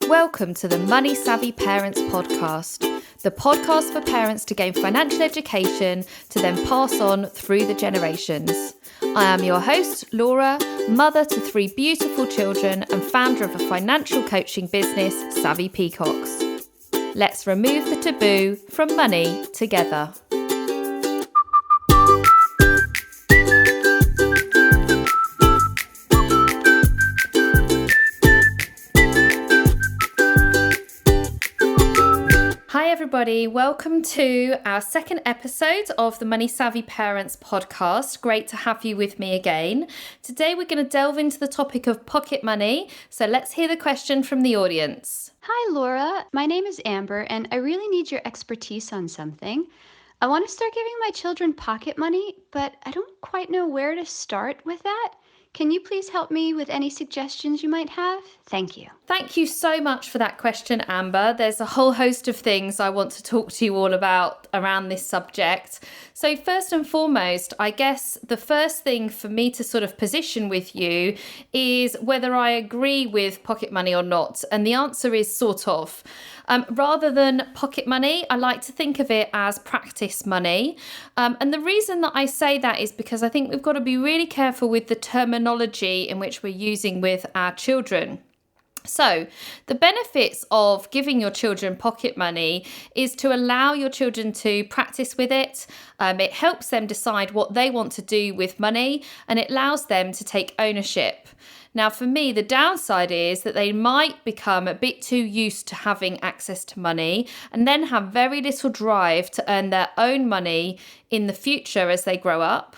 Welcome to the Money Savvy Parents Podcast, the podcast for parents to gain financial education to then pass on through the generations. I am your host, Laura, mother to 3 beautiful children and founder of a financial coaching business, Savvy Peacocks. Let's remove the taboo from money together. Hi everybody, welcome to our second episode of the Money Savvy Parents podcast. Great to have you with me again. Today we're going to delve into the topic of pocket money, so let's hear the question from the audience. Hi Laura, my name is Amber and I really need your expertise on something. I want to start giving my children pocket money, but I don't quite know where to start with that. Can you please help me with any suggestions you might have? Thank you. Thank you so much for that question, Amber. There's a whole host of things I want to talk to you all about around this subject. So first and foremost, I guess the first thing for me to sort of position with you is whether I agree with pocket money or not. And the answer is sort of. Rather than pocket money, I like to think of it as practice money. And the reason that I say that is because I think we've got to be really careful with the terminology in which we're using with our children. So the benefits of giving your children pocket money is to allow your children to practice with it. It helps them decide what they want to do with money, and it allows them to take ownership. Now, for me, the downside is that they might become a bit too used to having access to money and then have very little drive to earn their own money in the future as they grow up.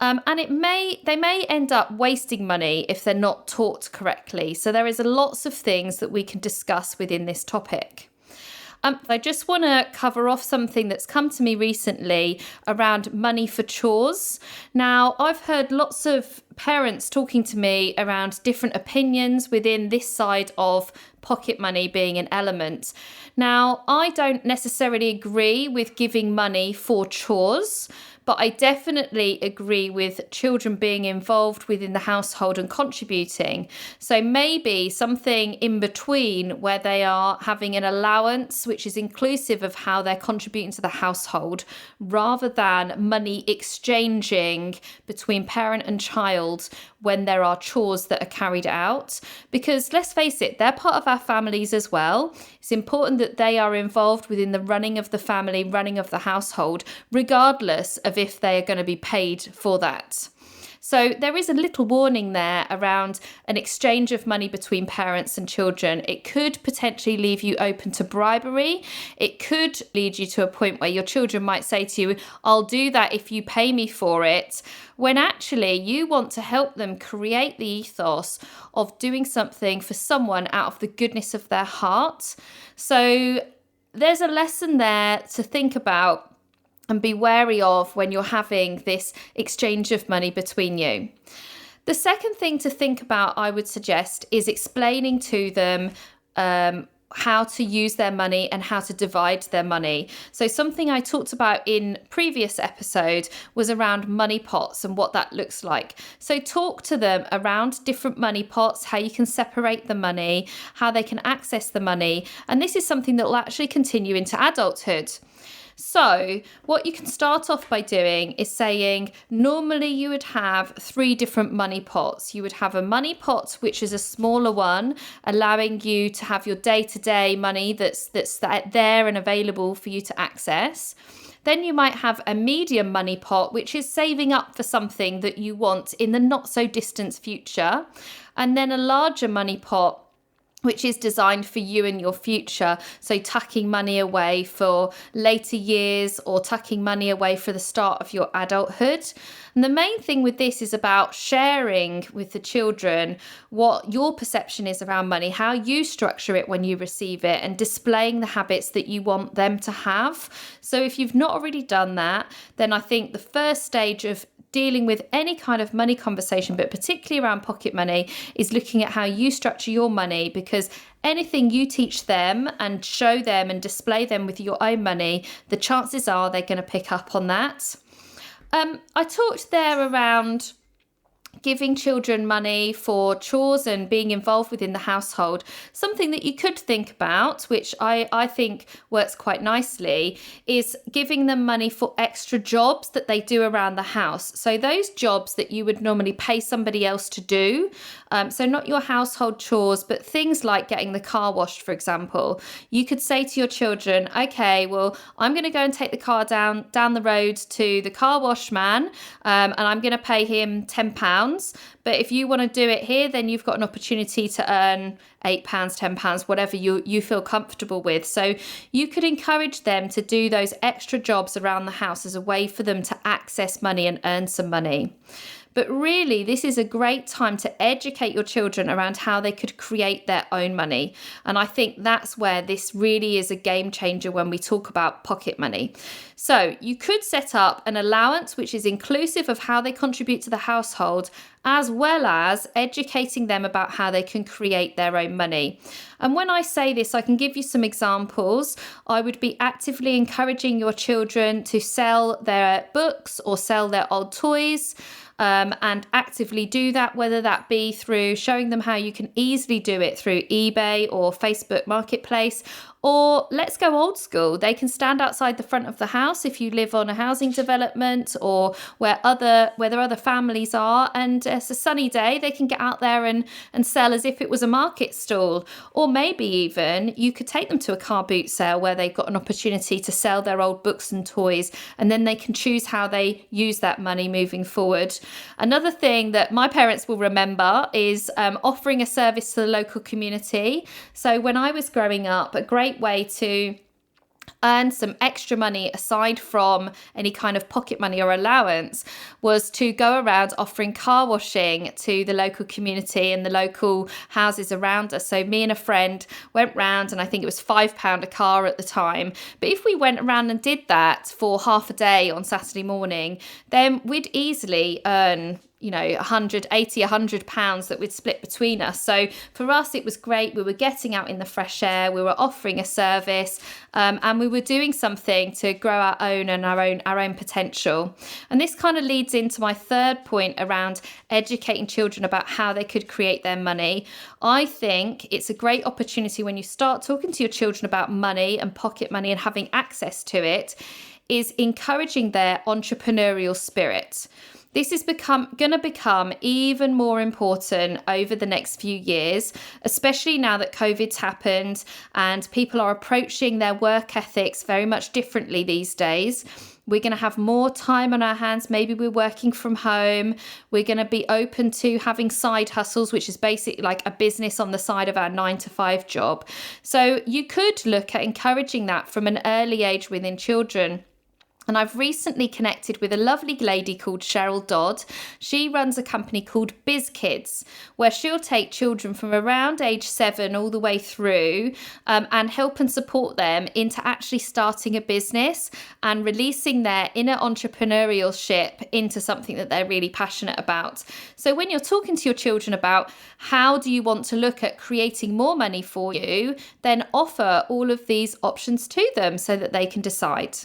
And they may end up wasting money if they're not taught correctly. So there is lots of things that we can discuss within this topic. I just want to cover off something that's come to me recently around money for chores. Now, I've heard lots of parents talking to me around different opinions within this side of pocket money being an element. Now, I don't necessarily agree with giving money for chores, but I definitely agree with children being involved within the household and contributing. So maybe something in between where they are having an allowance, which is inclusive of how they're contributing to the household, rather than money exchanging between parent and child when there are chores that are carried out. Because let's face it, they're part of our families as well. It's important that they are involved within the running of the family, running of the household, regardless of if they are going to be paid for that. So there is a little warning there around an exchange of money between parents and children. It could potentially leave you open to bribery. It could lead you to a point where your children might say to you, I'll do that if you pay me for it, when actually you want to help them create the ethos of doing something for someone out of the goodness of their heart. So there's a lesson there to think about and be wary of when you're having this exchange of money between you. The second thing to think about, I would suggest, is explaining to them how to use their money and how to divide their money. So something I talked about in previous episode was around money pots and what that looks like. So talk to them around different money pots, how you can separate the money, how they can access the money. And this is something that will actually continue into adulthood. So what you can start off by doing is saying, normally you would have 3 different money pots. You would have a money pot, which is a smaller one, allowing you to have your day-to-day money that's there and available for you to access. Then you might have a medium money pot, which is saving up for something that you want in the not so distant future. And then a larger money pot, which is designed for you and your future. So tucking money away for later years or tucking money away for the start of your adulthood. And the main thing with this is about sharing with the children what your perception is around money, how you structure it when you receive it, and displaying the habits that you want them to have. So if you've not already done that, then I think the first stage of dealing with any kind of money conversation, but particularly around pocket money, is looking at how you structure your money, because anything you teach them and show them and display them with your own money, the chances are they're going to pick up on that. I talked there around giving children money for chores and being involved within the household, something that you could think about, which I think works quite nicely, is giving them money for extra jobs that they do around the house. So those jobs that you would normally pay somebody else to do, so not your household chores, but things like getting the car washed, for example. You could say to your children, okay, well, I'm going to go and take the car down the road to the car wash man, and I'm going to pay him £10. But if you want to do it here, then you've got an opportunity to earn £8, £10, whatever you feel comfortable with. So you could encourage them to do those extra jobs around the house as a way for them to access money and earn some money. But really, this is a great time to educate your children around how they could create their own money. And I think that's where this really is a game changer when we talk about pocket money. So you could set up an allowance which is inclusive of how they contribute to the household, as well as educating them about how they can create their own money. And when I say this, I can give you some examples. I would be actively encouraging your children to sell their books or sell their old toys. And actively do that, whether that be through showing them how you can easily do it through eBay or Facebook Marketplace, or let's go old school. They can stand outside the front of the house if you live on a housing development or where there are other families are, and it's a sunny day, they can get out there and sell as if it was a market stall. Or maybe even you could take them to a car boot sale where they've got an opportunity to sell their old books and toys, and then they can choose how they use that money moving forward. Another thing that my parents will remember is offering a service to the local community. So when I was growing up, a great way to earn some extra money aside from any kind of pocket money or allowance was to go around offering car washing to the local community and the local houses around us. So me and a friend went round, and I think it was £5 a car at the time. But if we went around and did that for half a day on Saturday morning, then we'd easily earn £100 that we'd split between us. So for us, it was great. We were getting out in the fresh air. We were offering a service, and we were doing something to grow our own and our own potential. And this kind of leads into my third point around educating children about how they could create their money. I think it's a great opportunity when you start talking to your children about money and pocket money and having access to it, is encouraging their entrepreneurial spirit. This is going to become even more important over the next few years, especially now that COVID's happened and people are approaching their work ethics very much differently these days. We're going to have more time on our hands. Maybe we're working from home. We're going to be open to having side hustles, which is basically like a business on the side of our 9-to-5 job. So you could look at encouraging that from an early age within children. And I've recently connected with a lovely lady called Cheryl Dodd. She runs a company called Biz Kids, where she'll take children from around age 7 all the way through and help and support them into actually starting a business and releasing their inner entrepreneurship into something that they're really passionate about. So when you're talking to your children about how do you want to look at creating more money for you, then offer all of these options to them so that they can decide.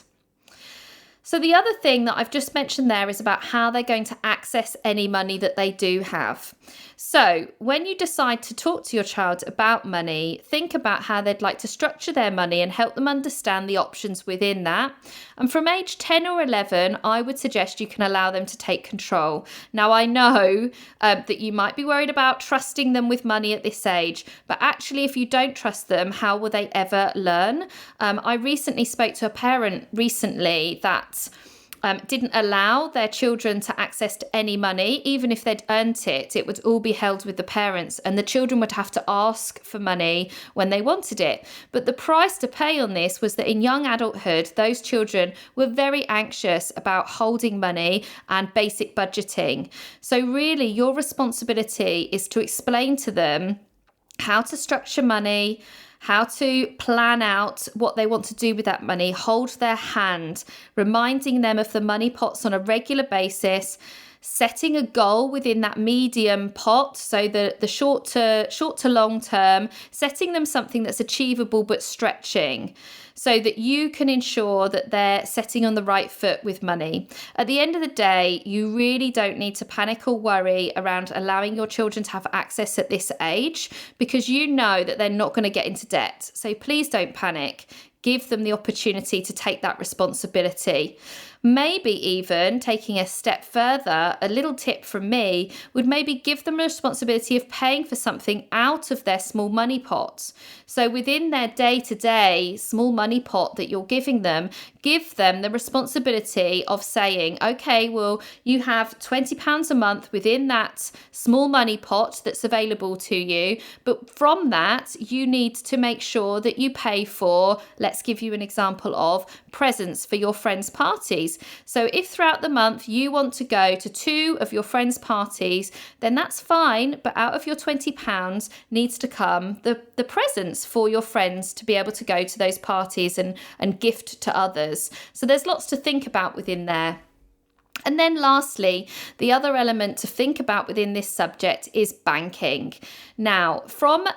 So the other thing that I've just mentioned there is about how they're going to access any money that they do have. So when you decide to talk to your child about money, think about how they'd like to structure their money and help them understand the options within that. And from age 10 or 11, I would suggest you can allow them to take control. Now, I know that you might be worried about trusting them with money at this age, but actually, if you don't trust them, how will they ever learn? I recently spoke to a parent that didn't allow their children to access to any money. Even if they'd earned it, it would all be held with the parents, and the children would have to ask for money when they wanted it. But the price to pay on this was that in young adulthood, those children were very anxious about holding money and basic budgeting. So really, your responsibility is to explain to them how to structure money, how to plan out what they want to do with that money, hold their hand, reminding them of the money pots on a regular basis, setting a goal within that medium pot, so the short to long term, setting them something that's achievable but stretching, so that you can ensure that they're setting on the right foot with money. At the end of the day, you really don't need to panic or worry around allowing your children to have access at this age, because you know that they're not going to get into debt. So please don't panic. Give them the opportunity to take that responsibility. Maybe even taking a step further, a little tip from me would maybe give them the responsibility of paying for something out of their small money pot. So within their day-to-day small money pot that you're giving them, give them the responsibility of saying, okay, well, you have £20 a month within that small money pot that's available to you. But from that, you need to make sure that you pay for, let's give you an example of presents for your friends' parties. So if throughout the month you want to go to 2 of your friends' parties, then that's fine. But out of your £20 needs to come the presents for your friends to be able to go to those parties and gift to others. So there's lots to think about within there. And then lastly, the other element to think about within this subject is banking. Now, from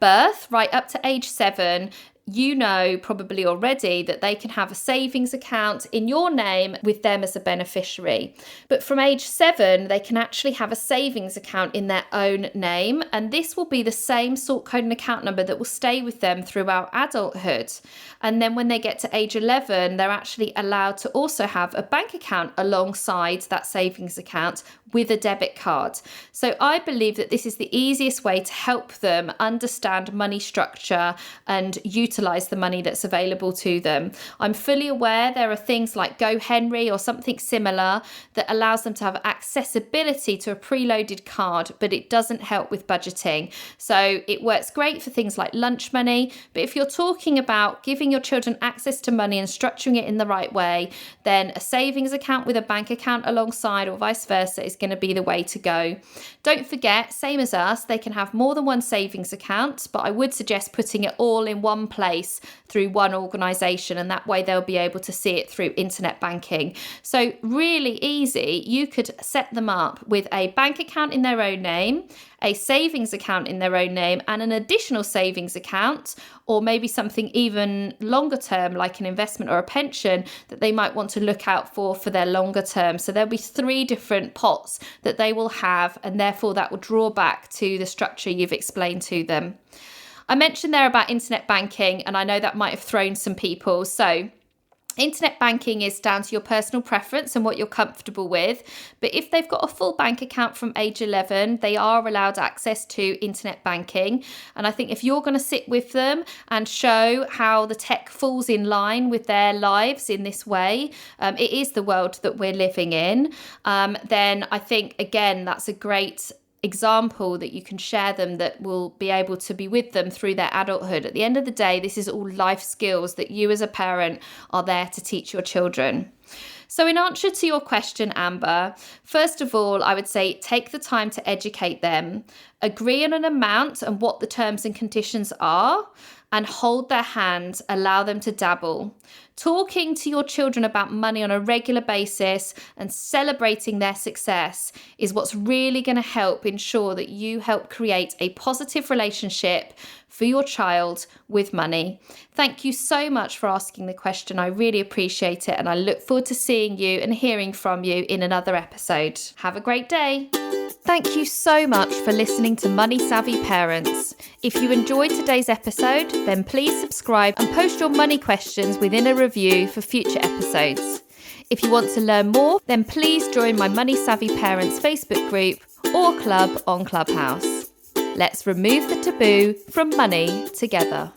birth right up to age 7, you know probably already that they can have a savings account in your name with them as a beneficiary. But from age 7, they can actually have a savings account in their own name. And this will be the same sort code and account number that will stay with them throughout adulthood. And then when they get to age 11, they're actually allowed to also have a bank account alongside that savings account with a debit card. So I believe that this is the easiest way to help them understand money structure and utilize the money that's available to them. I'm fully aware there are things like Go Henry or something similar that allows them to have accessibility to a preloaded card, but it doesn't help with budgeting. So it works great for things like lunch money, but if you're talking about giving your children access to money and structuring it in the right way, then a savings account with a bank account alongside or vice versa is going to be the way to go. Don't forget, same as us, they can have more than one savings account, but I would suggest putting it all in one place through one organisation, and that way they'll be able to see it through internet banking. So really easy, you could set them up with a bank account in their own name, a savings account in their own name, and an additional savings account, or maybe something even longer term like an investment or a pension that they might want to look out for their longer term. So there'll be 3 different pots that they will have, and therefore that will draw back to the structure you've explained to them. I mentioned there about internet banking, and I know that might have thrown some people. So internet banking is down to your personal preference and what you're comfortable with. But if they've got a full bank account from age 11, they are allowed access to internet banking. And I think if you're going to sit with them and show how the tech falls in line with their lives in this way, it is the world that we're living in, then I think, again, that's a great example that you can share them that will be able to be with them through their adulthood. At the end of the day, this is all life skills that you as a parent are there to teach your children. So in answer to your question, Amber, first of all, I would say take the time to educate them, agree on an amount and what the terms and conditions are, and hold their hand, allow them to dabble. Talking to your children about money on a regular basis and celebrating their success is what's really going to help ensure that you help create a positive relationship for your child with money. Thank you so much for asking the question. I really appreciate it, and I look forward to seeing you and hearing from you in another episode. Have a great day. Thank you so much for listening to Money Savvy Parents. If you enjoyed today's episode, then please subscribe and post your money questions within a review for future episodes. If you want to learn more, then please join my Money Savvy Parents Facebook group or club on Clubhouse. Let's remove the taboo from money together.